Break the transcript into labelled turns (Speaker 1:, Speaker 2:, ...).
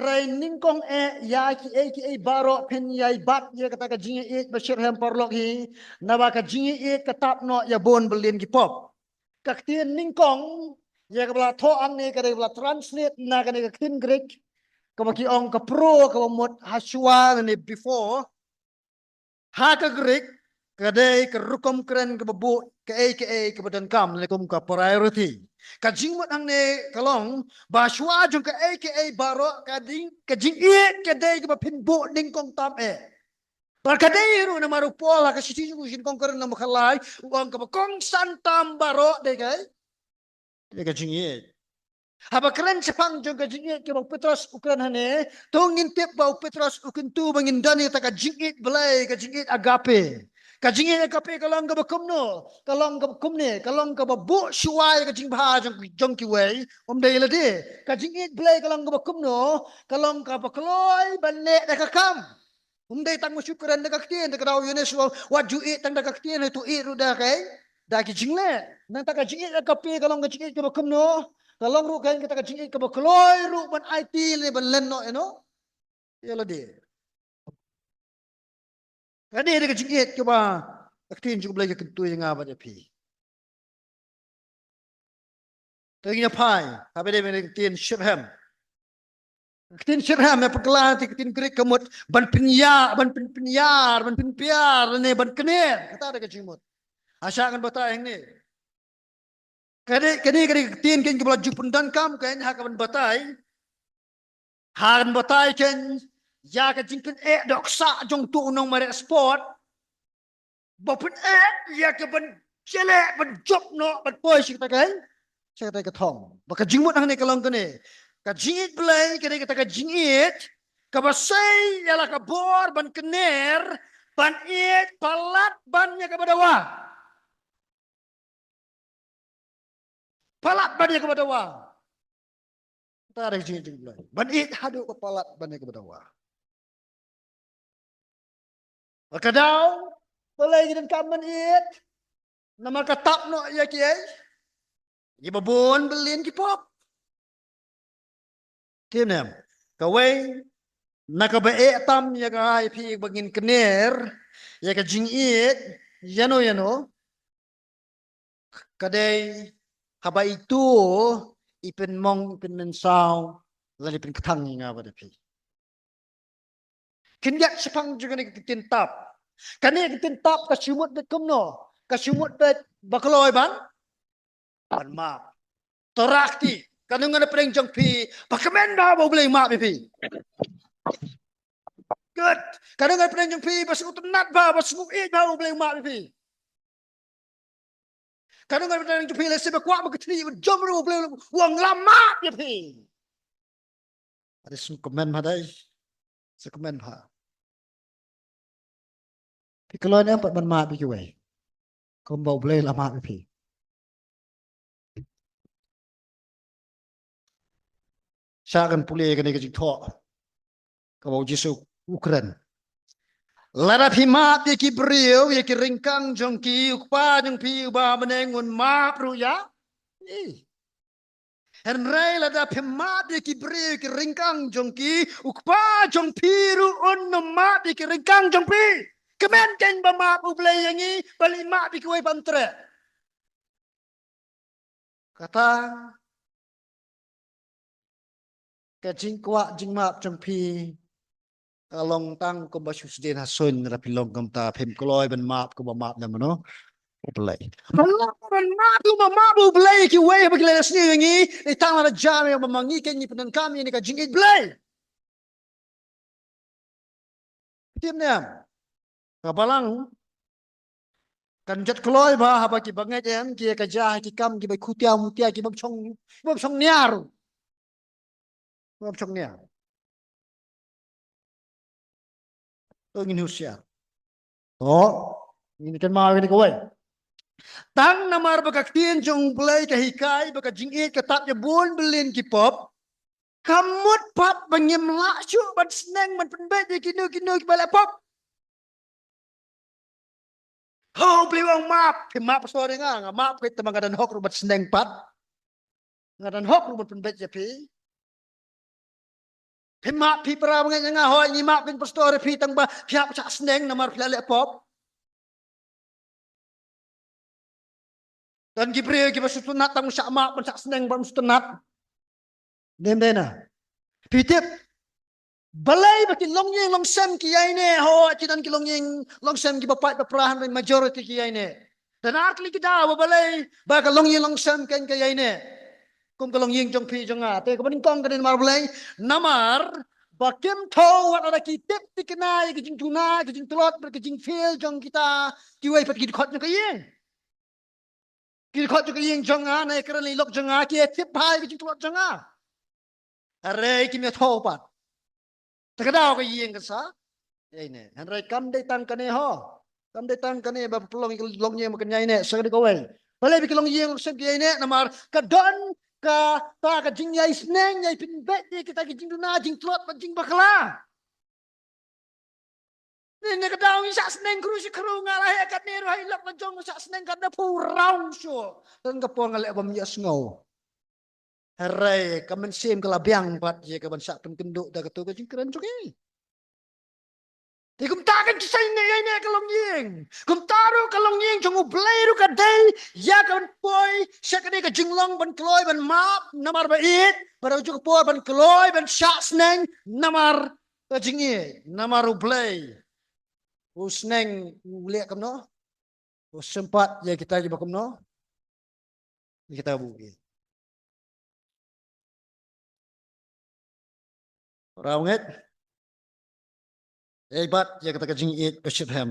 Speaker 1: rai ningkong ya ki baro pen ya bat ya kata ka jingi bashir hem porlok hi na ba ka jingi katap no ya bon belin ki pop ka tien ningkong ya ka bla tho ang ne ka de bla translate na ka ne ka tin greek ka ba ki ong ka pro ka ba mot haswa ne before ha ka greek ka de ka rukom kren ka ba bu ka ka badan kam ne kum ka priority ka jingmot ang ne kalong ba shwa jung ka baro ka ding ka jing ka de ka pin bo ding kong tam par ka de ru na maru pola ka siti jung shin kong karen na makhalai uang ka ba kong san tam baro de ka jing haba keren sepang jung ka jing ka ba petros ukran hane tongin tip ba petros ukun tu bangin dani ta ka jing belai ka jing agape kajingin kape kalong ka bakum no kalong ka bakum ne kalong ka babu shuai kajing bha jong ki wei day la de kajingit blai kalong ka bakum no kalong ka bakloi banne da ka kam day tang musyukuran da ka ktien da ka daw yunes wa ju it tang da ka ktien tu it ru da kai da ki jingle nang ta ka jingit kape kalong ka jingit ka bakum no kalong ru kan ka ta ka jingit ka bakloi ru ban it le ban len no ya la de Kadi dia kecingit ke ba, aktin juga belajar kentu yang apa dia pi. Tengah pai, apa dia mana aktin Shibham. Aktin Shibham apa kelas aktin Greek kemut ban pinyar, ni ban kenir. Kata ada kecingmut. Asal kan bata yang ni. Kadi aktin kan kebelaju pundan kam kan hak ban batai. Hakan batai kan ya kecingkan doksa jong tu unong mare sport. Bapun ya ke ban celek ban job no ban poi sik ta kan saya kata thong baka jingmut hang ne kalong kene ka jingit belai kene kata ka jingit ka basai yala ka bor ban kener ban it palat bannya ke badawa palat bannya ke badawa ta ada jingit belai ban it hadu ke palat bannya ke badawa baka daw belai dan kamen it nama katap no ya kiai Iba bon belin ki pop. Kinem. Kawai nakabae tam ya ka pi bagin kener ya ka jingit yano kadai haba itu ipen mong ipen mensau lali pen ketang nga ba pi. Kinyak sepang juga ni kitintap. Kani kitintap ka sumut bet kumno. Ka sumut bet bakaloy ban ban ma. Torakti kanung nga preng jong pi pakamen ba boleh mak pi good kanung nga preng jong pi bas utunat ba bas muit ba boleh mak pi kanung nga preng jong pi le sebe kwa makatni jom ru boleh wang lama pi ada sum komen hadai se komen ha pi kalau ni empat ban mak pi we kau mau boleh lama pi Sakan pulih kena kecik tok. Kau jisu Ukraine. Lara pima pi ki brio ye ki ringkang jong ki ukpa jong pi ba menengun ma pru ya. Henry lada pima pi ki brio ki ringkang jong ki ukpa jong pi ru un no ma pi ki ringkang jong pi. Kemen ken ba ma pu play yang ni bali ma pi ki wei pantre. Kata ke jing kwa jing map jong pi long tang ko ba su den hasun ra pi long kam ta phem kloi ban map ko ba map na mano play ban map bu play ki we ba kile sni ngi e tang la jam ba mangi ken ni pen kam ni ka jing it play tim ne ka balang kan jat kloi ba ha ba ki bangai em ki ka ja ki kam ki ba khutia mutia ki bam chong niar bam chong niar ingin husiar oh ini kan mau ini kowe tang namar baka tien jong play ka hikai baka jingit ka tap ya bon belin ki pop kamut pap bangim la chu ban sneng man penbet di kinu ki bala pop ho beli wang map pi map sore nga map ke temang gadan hok rubat sneng pat ngadan hok rubat penbet ya pi Pima pi pra mga nga hoy ni mak pin pastor pi tang ba piap cha sneng namar plale pop. Dan gibre gi basunat tang sa mak pan sa sneng bam sunat. Dem dena. Pitip balay ba ki longyeng longsem ki ay ne ho chidan ki longyeng longsem ki bapat paprahan rin majority ki ay ne. Dan atli ki daw balay ba ka longyeng longsem ken ki ay ne. Kung ka longyeng jong pi jong a te ko baning kong kanin mar balay namar bakim to wat ada ki tip ti kenai ki jing tuna ki jing telot ki jing feel jong kita ki wai pat ki khot ka yeng. Ki khot ka yeng jong a ne kran li lok jong a ki tip hai ki jing telot jong a. Are ki me tho pat. Takadaw ka yeng ka sa. Ay ne, hanray kam day tang kane ho. Kam day tang kane ba pelong long ye makanya ne sa ko way. Balay bi long ye sa ki ne namar ka don ka ta ka jing yai sneng yai pin bet ni kita ki jing duna jing tlot pa jing bakla. Ni ka daw sa sneng kru si kru nga la kat ni ro hay lok na jong sa sneng ka na pu raw syo. Tan ka po nga le bam yas ngaw. Haray kamen sim kala biang pat ye ka ban sa pen kenduk da ka tu ka jing keren joki. Thì cũng ta cái say này này cái lòng yên, cũng ta đâu cái lòng yên trong một play đâu cái đây, ya cái boy, sẽ cái đây cái jing long ban kloy ban map, namar ba it, baru juga boy ban kloy ban shots neng, namar cái jing ye, namar u play, u sneng u lihat kamu no, u sempat ya kita juga kamu no, kita buki. Orang het, hebat ya kita kajing it, bersyukur.